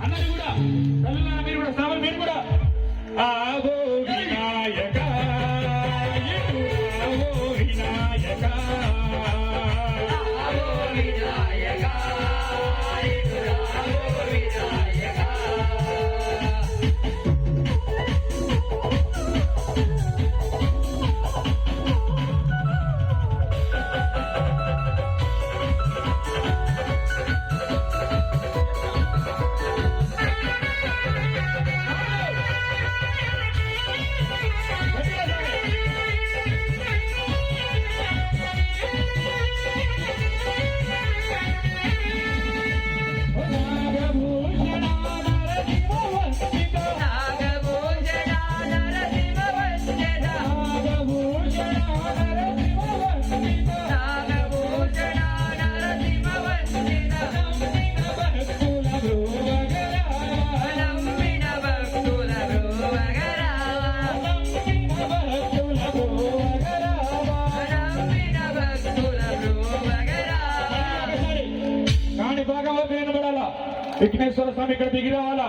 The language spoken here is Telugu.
అన్నది కూడా తల్లులారా మీరు కూడా శ్రావణ మీరు కూడా ఆవో వినాయక ఇటు ఆవో వినాయక ఆవో వినాయక ఇటు ఆవో వినాయక విఘ్నేశ్వర స్వామి ఇక్కడ దిగి రావాలా.